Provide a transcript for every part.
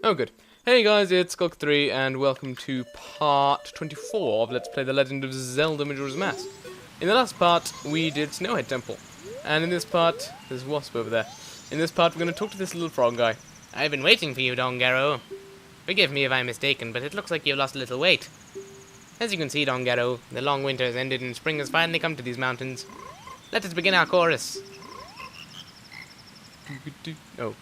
Oh good. Hey guys, it's Skulk3 and welcome to part 24 of Let's Play The Legend of Zelda Majora's Mask. In the last part, we did Snowhead Temple. And in this part, there's a wasp over there. In this part, we're going to talk to this little frog guy. I've been waiting for you, Dongaro. Forgive me if I'm mistaken, but it looks like you've lost a little weight. As you can see, Dongaro, the long winter has ended and spring has finally come to these mountains. Let us begin our chorus. Oh,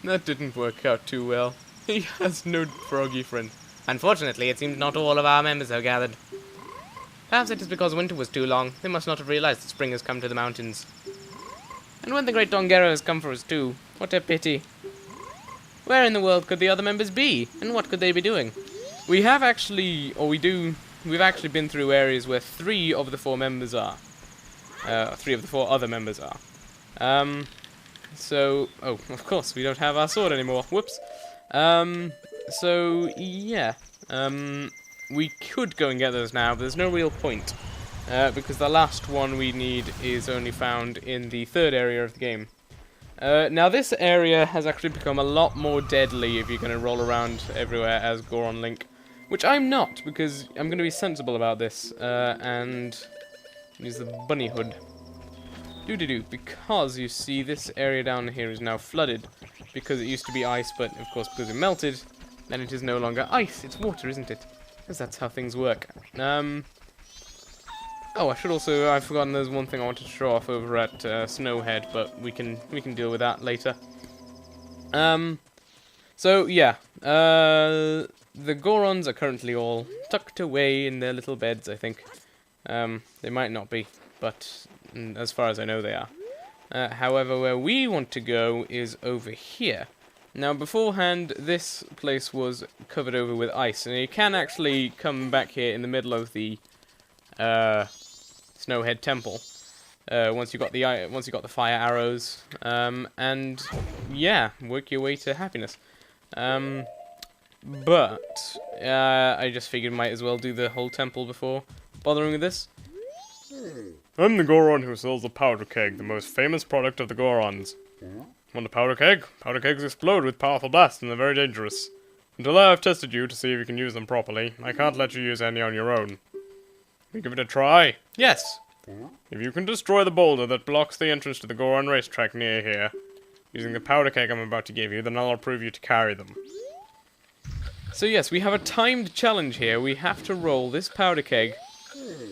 that didn't work out too well. He has no froggy friend. Unfortunately, it seems not all of our members are gathered. Perhaps it is because winter was too long. They must not have realized that spring has come to the mountains. And when the great Dongaro has come for us too, what a pity. Where in the world could the other members be? And what could they be doing? We have actually, we've actually been through areas where 3 of the 4 members are. 3 of the 4 other members are. So, oh, of course, we don't have our sword anymore. Whoops. So, yeah. We could go and get those now, but there's no real point. Because the last one we need is only found in the 3rd area of the game. Now this area has actually become a lot more deadly if you're going to roll around everywhere as Goron Link. Which I'm not, because I'm going to be sensible about this, and use the bunny hood. Because you see this area down here is now flooded, because it used to be ice, but of course because it melted, then it is no longer ice, it's water, isn't it? Because that's how things work. Oh, I've forgotten there's one thing I wanted to show off over at Snowhead, but we can deal with that later. So yeah, the Gorons are currently all tucked away in their little beds, I think. They might not be, but as far as I know they are. However, where we want to go is over here. Now, beforehand, this place was covered over with ice, and you can actually come back here in the middle of the Snowhead Temple once you got the fire arrows, and yeah, work your way to happiness. But I just figured might as well do the whole temple before bothering with this. I'm the Goron who sells the powder keg, the most famous product of the Gorons. Want a powder keg? Powder kegs explode with powerful blasts and they're very dangerous. Until I've tested you to see if you can use them properly, I can't let you use any on your own. We give it a try? Yes. If you can destroy the boulder that blocks the entrance to the Goron racetrack near here, using the powder keg I'm about to give you, then I'll approve you to carry them. So yes, we have a timed challenge here. We have to roll this powder keg.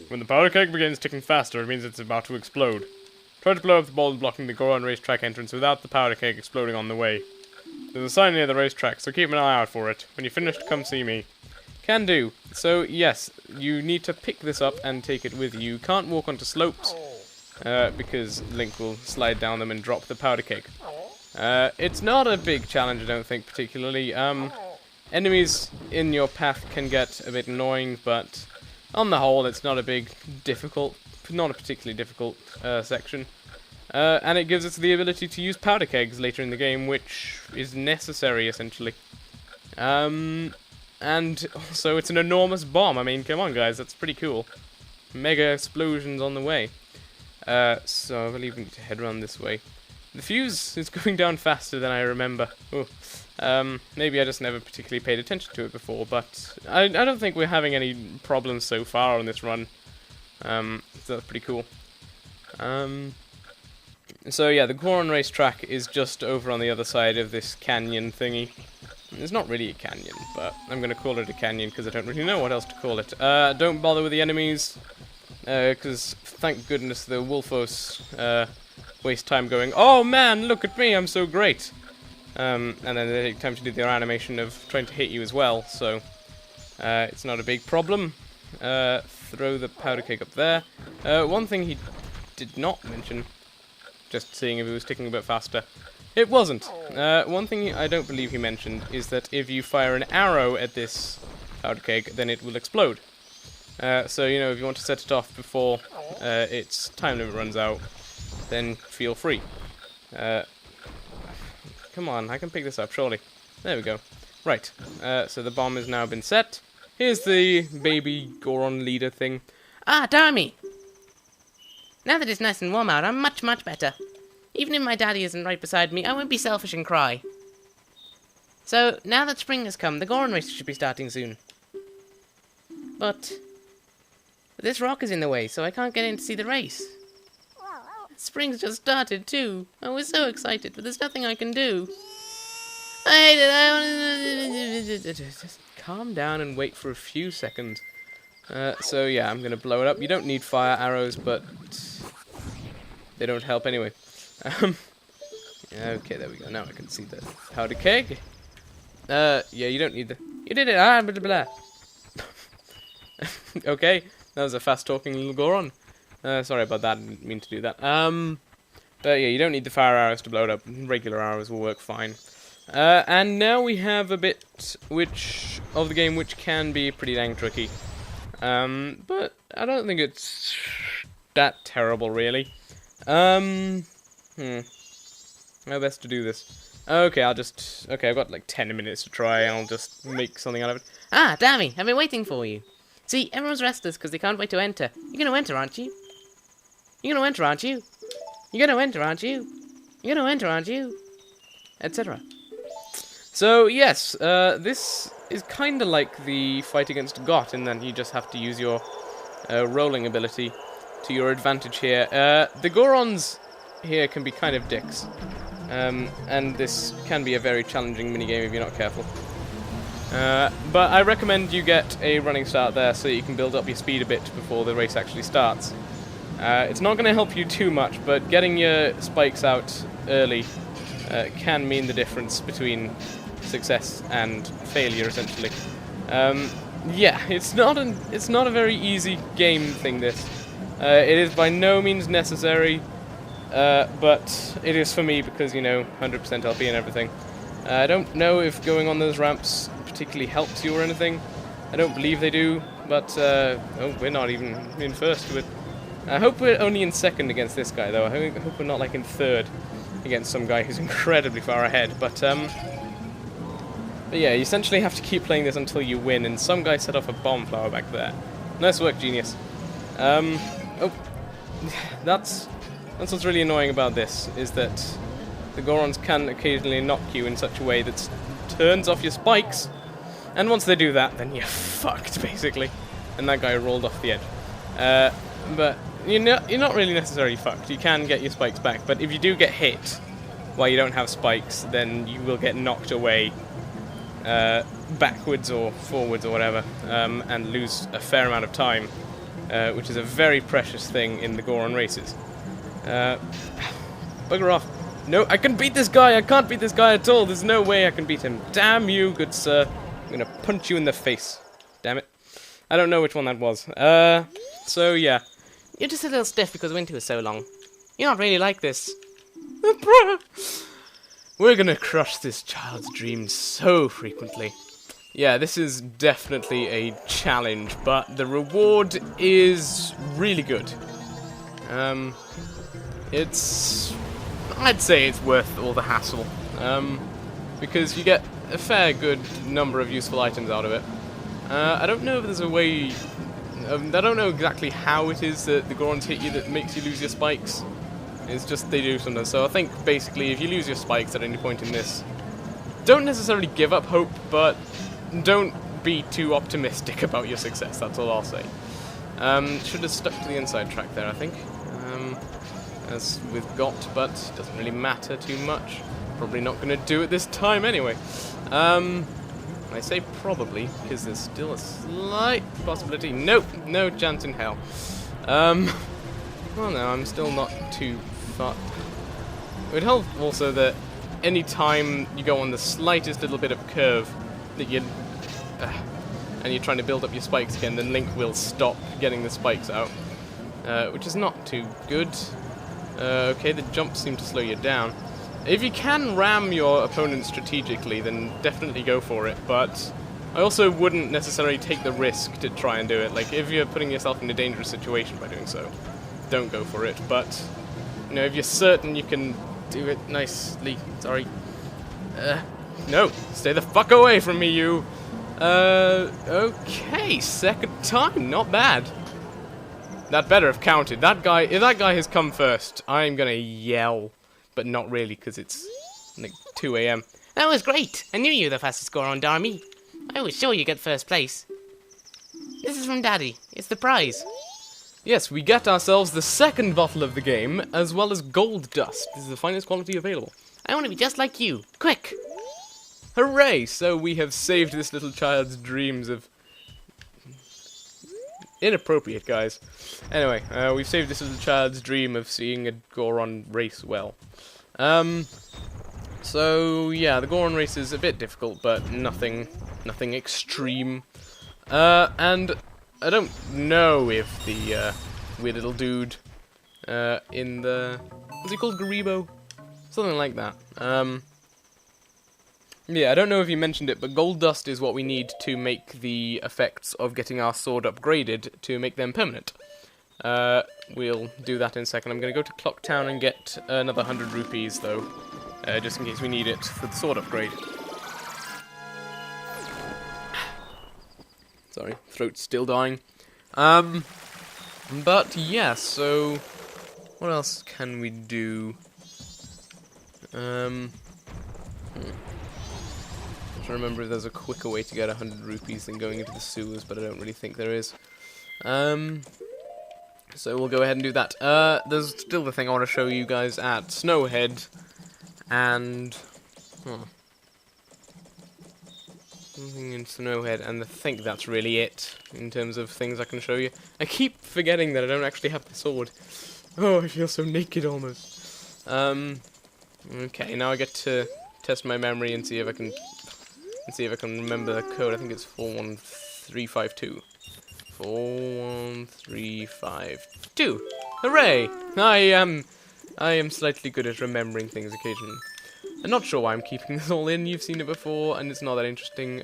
When the powder keg begins ticking faster, it means it's about to explode. Try to blow up the boulder blocking the Goron racetrack entrance without the powder keg exploding on the way. There's a sign near the racetrack, so keep an eye out for it. When you're finished, come see me. Can do. So, yes, you need to pick this up and take it with you. You can't walk onto slopes, because Link will slide down them and drop the powder keg. It's not a big challenge, I don't think, particularly. Enemies in your path can get a bit annoying, but on the whole, it's not a particularly difficult section. And it gives us the ability to use powder kegs later in the game, which is necessary, essentially. And also, it's an enormous bomb. I mean, come on, guys, that's pretty cool. Mega explosions on the way. So I believe we need to head around this way. The fuse is going down faster than I remember. Maybe I just never particularly paid attention to it before, but I don't think we're having any problems so far on this run. So that's pretty cool. So yeah, the Goron racetrack is just over on the other side of this canyon thingy. It's not really a canyon, but I'm going to call it a canyon because I don't really know what else to call it. Don't bother with the enemies, because thank goodness the Wolfos waste time going, oh man, look at me, I'm so great. And then they take time to do their animation of trying to hit you as well, so it's not a big problem. Throw the powder keg up there. One thing he did not mention, just seeing if it was ticking a bit faster, it wasn't. One thing I don't believe he mentioned is that if you fire an arrow at this powder keg, then it will explode. So, you know, if you want to set it off before its time limit runs out, then feel free. Come on, I can pick this up, surely. There we go. Right, so the bomb has now been set. Here's the baby Goron leader thing. Ah, Darmy! Now that it's nice and warm out, I'm much, much better. Even if my daddy isn't right beside me, I won't be selfish and cry. So, now that spring has come, the Goron race should be starting soon. But this rock is in the way, so I can't get in to see the race. Spring's just started, too. I was so excited, but there's nothing I can do. I hate it. Just calm down and wait for a few seconds. So, yeah, I'm going to blow it up. You don't need fire arrows, but they don't help anyway. Okay, there we go. Now I can see the powder keg. Yeah, you don't need the... You did it! Ah, blah, blah, blah. Okay, that was a fast-talking little Goron. Sorry about that, I didn't mean to do that. But yeah, you don't need the fire arrows to blow it up. Regular arrows will work fine. And now we have a bit of the game which can be pretty dang tricky. But I don't think it's that terrible, really. How best to do this? Okay, okay, I've got like 10 minutes to try, and I'll just make something out of it. Ah, Dammy, I've been waiting for you. See, everyone's restless because they can't wait to enter. You're gonna enter, aren't you? You're gonna enter, aren't you? You're gonna enter, aren't you? You're gonna enter, aren't you? Etc. So, yes, this is kind of like the fight against Got, in that you just have to use your rolling ability to your advantage here. The Gorons here can be kind of dicks. And this can be a very challenging minigame if you're not careful. But I recommend you get a running start there so you can build up your speed a bit before the race actually starts. It's not going to help you too much, but getting your spikes out early can mean the difference between success and failure, essentially. Yeah, it's not a very easy game thing, this. It is by no means necessary. But it is for me because, you know, 100% LP and everything. I don't know if going on those ramps particularly helps you or anything. I don't believe they do, but, oh, we're not even in first with. I hope we're only in second against this guy, though. I hope we're not, like, in third against some guy who's incredibly far ahead, but yeah, you essentially have to keep playing this until you win, and some guy set off a bomb flower back there. Nice work, genius. Oh, that's what's really annoying about this, is that the Gorons can occasionally knock you in such a way that turns off your spikes, and once they do that, then you're fucked, basically. And that guy rolled off the edge. But you're not really necessarily fucked. You can get your spikes back, but if you do get hit while you don't have spikes, then you will get knocked away backwards or forwards or whatever, and lose a fair amount of time, which is a very precious thing in the Goron races. Bugger off. No, I can beat this guy. I can't beat this guy at all. There's no way I can beat him. Damn you, good sir. I'm gonna punch you in the face. Damn it. I don't know which one that was. So yeah. You're just a little stiff because winter was so long. You're not really like this. We're gonna crush this child's dreams so frequently. Yeah, this is definitely a challenge, but the reward is really good. I'd say it's worth all the hassle, because you get a fair good number of useful items out of it. I don't know if there's a way, I don't know exactly how it is that the Gorons hit you that makes you lose your spikes. It's just they do sometimes. So I think basically if you lose your spikes at any point in this, don't necessarily give up hope, but don't be too optimistic about your success, that's all I'll say. Should have stuck to the inside track there, I think. As with Got, but it doesn't really matter too much. Probably not going to do it this time anyway. I say probably, because there's still a slight possibility. Nope, no chance in hell. Well, no, I'm still not too far. It would help also that any time you go on the slightest little bit of curve that you and you're trying to build up your spikes again, then Link will stop getting the spikes out, which is not too good. Okay, the jumps seem to slow you down. If you can ram your opponent strategically, then definitely go for it, but I also wouldn't necessarily take the risk to try and do it. Like, if you're putting yourself in a dangerous situation by doing so, don't go for it, but, you know, if you're certain you can do it nicely, sorry. No, stay the fuck away from me, you! Okay, second time, not bad. That better have counted. If that guy has come first, I'm gonna yell. But not really, because it's like 2 a.m. That was great. I knew you were the fastest Goron, Darmy. I was sure you'd get first place. This is from Daddy. It's the prize. Yes, we get ourselves the second bottle of the game, as well as gold dust. This is the finest quality available. I want to be just like you. Quick! Hooray! So we have saved this little child's dreams of... Inappropriate, guys. Anyway, we've saved this little child's dream of seeing a Goron race well. So, yeah, the Goron race is a bit difficult, but nothing extreme. And I don't know if the weird little dude in the... What's he called? Garibo? Something like that. Yeah, I don't know if you mentioned it, but gold dust is what we need to make the effects of getting our sword upgraded to make them permanent. We'll do that in a second. I'm going to go to Clock Town and get another 100 rupees, though, just in case we need it for the sword upgrade. Sorry, throat's still dying. But yeah, so what else can we do? I'm trying to remember if there's a quicker way to get 100 rupees than going into the sewers, but I don't really think there is. So we'll go ahead and do that. There's still the thing I want to show you guys at Snowhead, and something in Snowhead, and I think that's really it in terms of things I can show you. I keep forgetting that I don't actually have the sword. Oh, I feel so naked almost. Okay, now I get to test my memory and see if I can remember the code. I think it's 41352. 41352. Hooray! I am slightly good at remembering things occasionally. I'm not sure why I'm keeping this all in. You've seen it before, and it's not that interesting.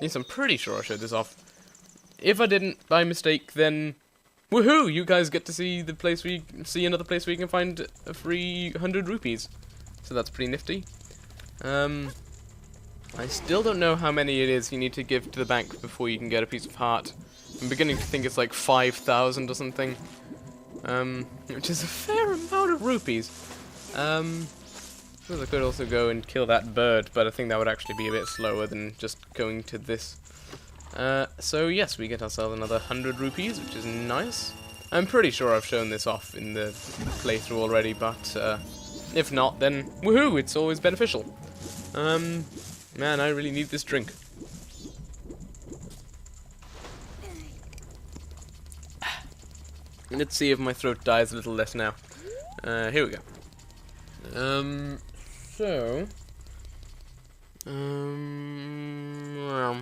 Yes, I'm pretty sure I showed this off. If I didn't, by mistake, then woohoo! You guys get to see another place where you can find a free 100 rupees. So that's pretty nifty. I still don't know how many it is you need to give to the bank before you can get a piece of heart. I'm beginning to think it's like 5,000 or something. Which is a fair amount of rupees. I suppose I could also go and kill that bird, but I think that would actually be a bit slower than just going to this. So yes, we get ourselves another 100 rupees, which is nice. I'm pretty sure I've shown this off in the playthrough already, but if not, then woohoo, it's always beneficial. Man, I really need this drink. Let's see if my throat dies a little less now. Here we go. So... well,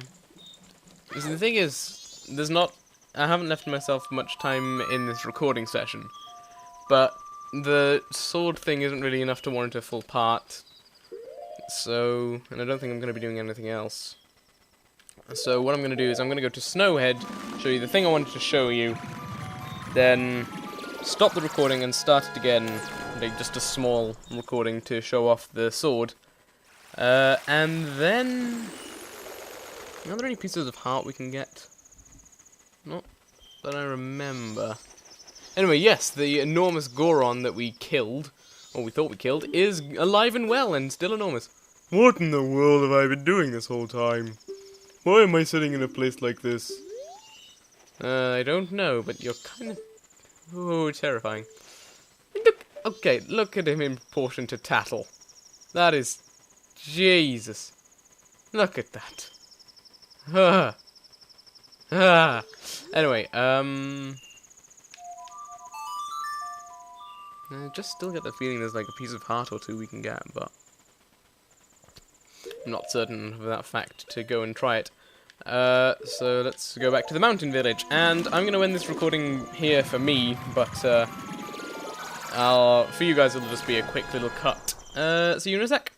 the thing is, I haven't left myself much time in this recording session, but the sword thing isn't really enough to warrant a full part. So, and I don't think I'm going to be doing anything else. So what I'm going to do is I'm going to go to Snowhead, show you the thing I wanted to show you, then stop the recording and start it again, like just a small recording to show off the sword. And then... Are there any pieces of heart we can get? Not that I remember. Anyway, yes, the enormous Goron that we killed, or we thought we killed, is alive and well and still enormous. What in the world have I been doing this whole time? Why am I sitting in a place like this? I don't know, but you're kind of... Oh, terrifying. Look at him in proportion to Tattle. That is... Jesus. Look at that. Anyway, I just still get the feeling there's like a piece of heart or two we can get, but I'm not certain of that fact to go and try it. So let's go back to the mountain village, and I'm going to end this recording here for me, but for you guys it'll just be a quick little cut. See you in a sec.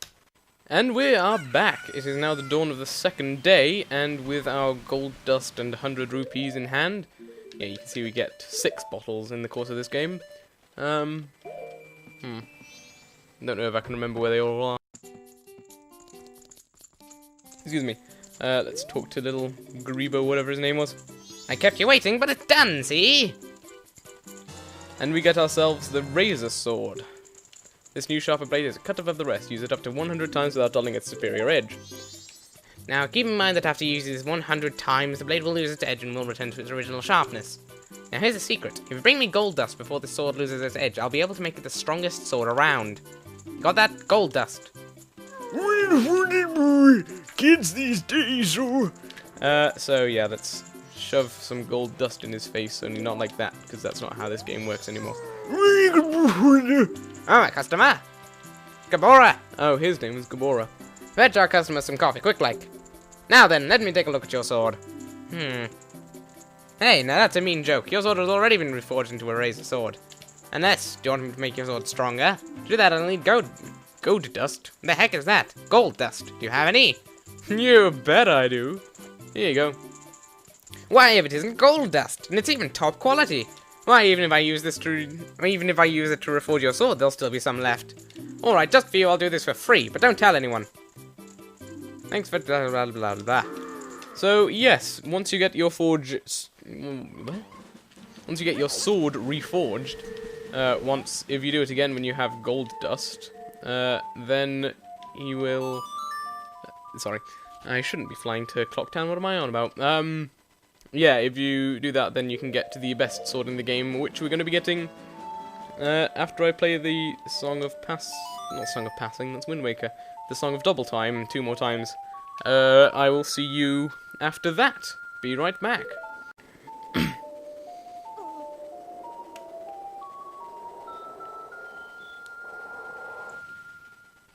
And we are back. It is now the dawn of the second day, and with our gold dust and 100 rupees in hand, yeah, you can see we get 6 bottles in the course of this game. Don't know if I can remember where they all are. Excuse me. Let's talk to little Garibo, whatever his name was. I kept you waiting, but it's done, see? And we get ourselves the Razor Sword. This new sharper blade is a cut above the rest. Use it up to 100 times without dulling its superior edge. Now, keep in mind that after you use this 100 times, the blade will lose its edge and will return to its original sharpness. Now, here's a secret. If you bring me gold dust before the sword loses its edge, I'll be able to make it the strongest sword around. Got that? Gold dust. Kids these days, so yeah, let's shove some gold dust in his face, only not like that, because that's not how this game works anymore. Oh, my customer! Gabora! Oh, his name is Gabora. Fetch our customer some coffee, quick like. Now then, let me take a look at your sword. Hey, now that's a mean joke. Your sword has already been reforged into a razor sword. Unless, do you want me to make your sword stronger? To do that, I'll need gold dust. The heck is that? Gold dust. Do you have any? You bet I do. Here you go. Why, if it isn't gold dust, and it's even top quality. Why, even if I use it to reforge your sword, there'll still be some left. Alright, just for you, I'll do this for free, but don't tell anyone. Thanks for blah blah blah blah. So yes, once you get your sword reforged, if you do it again when you have gold dust, then you will. Sorry, I shouldn't be flying to Clocktown. What am I on about? Yeah, if you do that, then you can get to the best sword in the game, which we're going to be getting after I play the not Song of Passing, that's Wind Waker, the Song of Double Time 2 more times. I will see you after that. Be right back.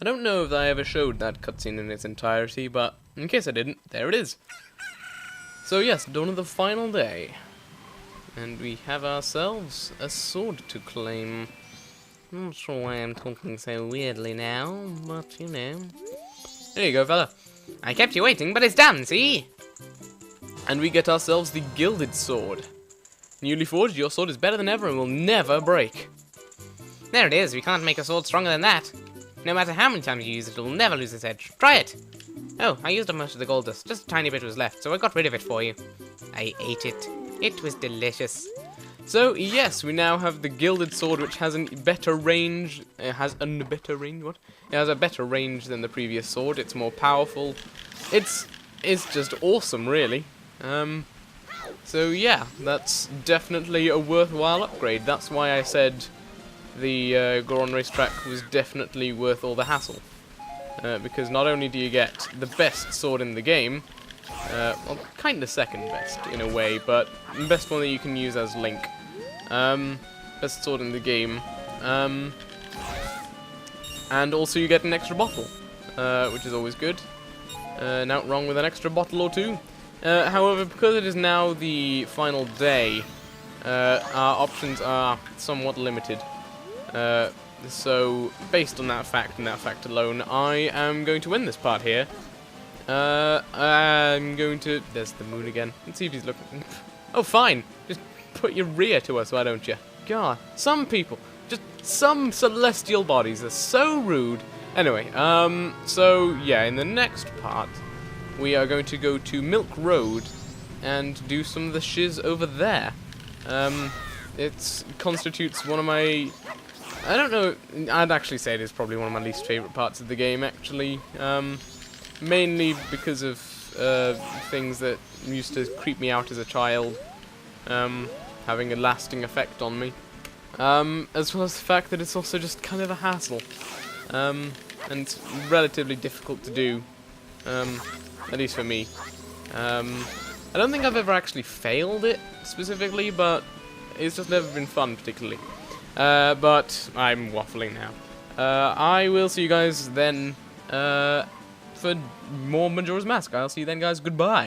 I don't know if I ever showed that cutscene in its entirety, but in case I didn't, there it is. So yes, dawn of the final day. And we have ourselves a sword to claim. I'm not sure why I'm talking so weirdly now, but you know. There you go, fella. I kept you waiting, but it's done, see? And we get ourselves the gilded sword. Newly forged, your sword is better than ever and will never break. There it is, we can't make a sword stronger than that. No matter how many times you use it, it will never lose its edge. Try it! Oh, I used up most of the gold dust. Just a tiny bit was left, so I got rid of it for you. I ate it. It was delicious. So, yes, we now have the gilded sword, which has a better range. It has a better range, what? It has a better range than the previous sword. It's more powerful. It's just awesome, really. So, yeah, that's definitely a worthwhile upgrade. That's why I said the Goron racetrack was definitely worth all the hassle. Because not only do you get the best sword in the game, well, kind of second best in a way, but the best one that you can use as Link. Best sword in the game. And also you get an extra bottle, which is always good. Not wrong with an extra bottle or two. However, because it is now the final day, our options are somewhat limited. So, based on that fact and that fact alone, I am going to end this part here. I'm going to... There's the moon again. Let's see if he's looking... Oh, fine. Just put your rear to us, why don't you? God, some people, just some celestial bodies are so rude. Anyway, so, yeah, in the next part, we are going to go to Milk Road and do some of the shiz over there. It constitutes one of my... I don't know, I'd actually say it is probably one of my least favourite parts of the game, actually. Mainly because of things that used to creep me out as a child, having a lasting effect on me. As well as the fact that it's also just kind of a hassle. And it's relatively difficult to do, at least for me. I don't think I've ever actually failed it, specifically, but it's just never been fun, particularly. But I'm waffling now. I will see you guys then for more Majora's Mask. I'll see you then, guys. Goodbye.